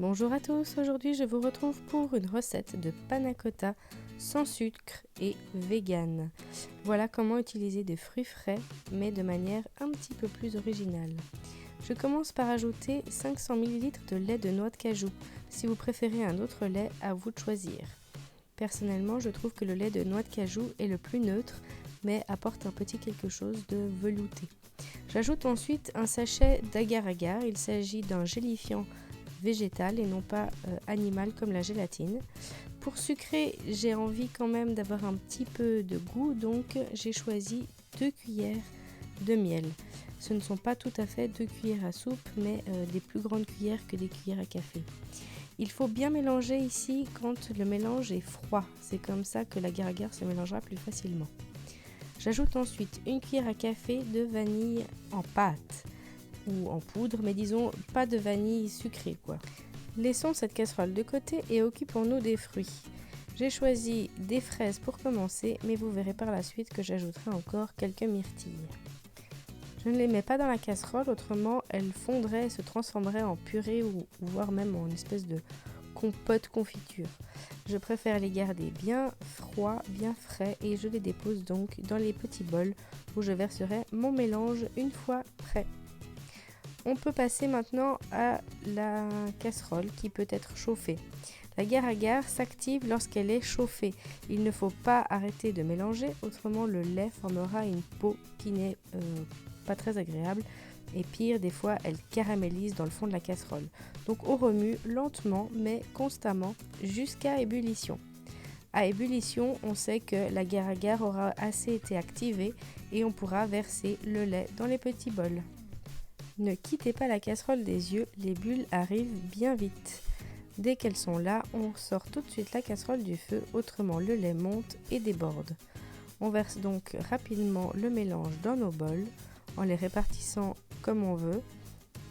Bonjour à tous, aujourd'hui je vous retrouve pour une recette de panna cotta sans sucre et vegan. Voilà comment utiliser des fruits frais mais de manière un petit peu plus originale. Je commence par ajouter 500 ml de lait de noix de cajou. Si vous préférez un autre lait, à vous de choisir. Personnellement, je trouve que le lait de noix de cajou est le plus neutre mais apporte un petit quelque chose de velouté. J'ajoute ensuite un sachet d'agar-agar, il s'agit d'un gélifiant végétal et non pas animal comme la gélatine. Pour sucrer, j'ai envie quand même d'avoir un petit peu de goût, donc j'ai choisi 2 cuillères de miel. Ce ne sont pas tout à fait 2 cuillères à soupe, mais des plus grandes cuillères que des cuillères à café. Il faut bien mélanger ici quand le mélange est froid, c'est comme ça que l'agar-agar se mélangera plus facilement. J'ajoute ensuite une cuillère à café de vanille en pâte ou en poudre, mais disons pas de vanille sucrée quoi. Laissons cette casserole de côté et occupons-nous des fruits. J'ai choisi des fraises pour commencer, mais vous verrez par la suite que j'ajouterai encore quelques myrtilles. Je ne les mets pas dans la casserole, autrement elles fondraient et se transformeraient en purée ou voire même en une espèce de compote confiture. Je préfère les garder bien froids, bien frais et je les dépose donc dans les petits bols où je verserai mon mélange une fois prêt. On peut passer maintenant à la casserole qui peut être chauffée. L'agar-agar s'active lorsqu'elle est chauffée. Il ne faut pas arrêter de mélanger, autrement le lait formera une peau qui n'est pas très agréable. Et pire, des fois, elle caramélise dans le fond de la casserole. Donc on remue lentement mais constamment jusqu'à ébullition. À ébullition, on sait que l'agar-agar aura assez été activé et on pourra verser le lait dans les petits bols. Ne quittez pas la casserole des yeux, les bulles arrivent bien vite. Dès qu'elles sont là, on sort tout de suite la casserole du feu, autrement le lait monte et déborde. On verse donc rapidement le mélange dans nos bols en les répartissant comme on veut.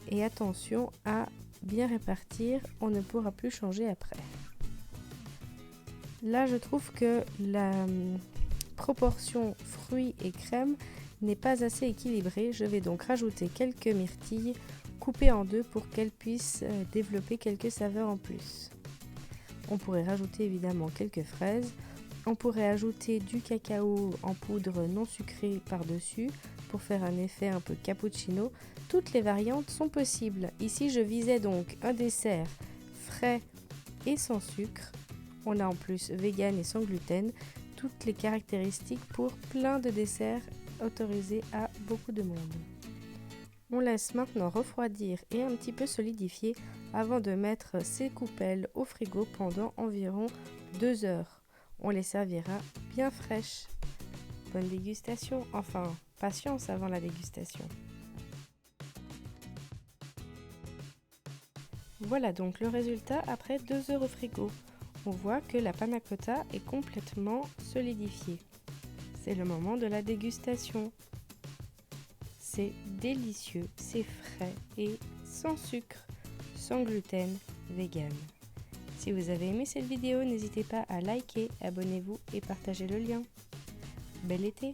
Et attention à bien répartir, on ne pourra plus changer après. Là, je trouve que la proportion fruits et crème n'est pas assez équilibrée. Je vais donc rajouter quelques myrtilles coupées en deux pour qu'elles puissent développer quelques saveurs en plus. On pourrait rajouter évidemment quelques fraises. On pourrait ajouter du cacao en poudre non sucré par-dessus pour faire un effet un peu cappuccino. Toutes les variantes sont possibles. Ici, je visais donc un dessert frais et sans sucre. On a en plus vegan et sans gluten. Toutes les caractéristiques pour plein de desserts autorisés à beaucoup de monde. On laisse maintenant refroidir et un petit peu solidifier avant de mettre ces coupelles au frigo pendant environ 2 heures. On les servira bien fraîches. Bonne dégustation, enfin patience avant la dégustation. Voilà donc le résultat après 2 heures au frigo. On voit que la panna cotta est complètement solidifiée. C'est le moment de la dégustation. C'est délicieux, c'est frais et sans sucre, sans gluten, vegan. Si vous avez aimé cette vidéo, n'hésitez pas à liker, abonnez-vous et partagez le lien. Bel été!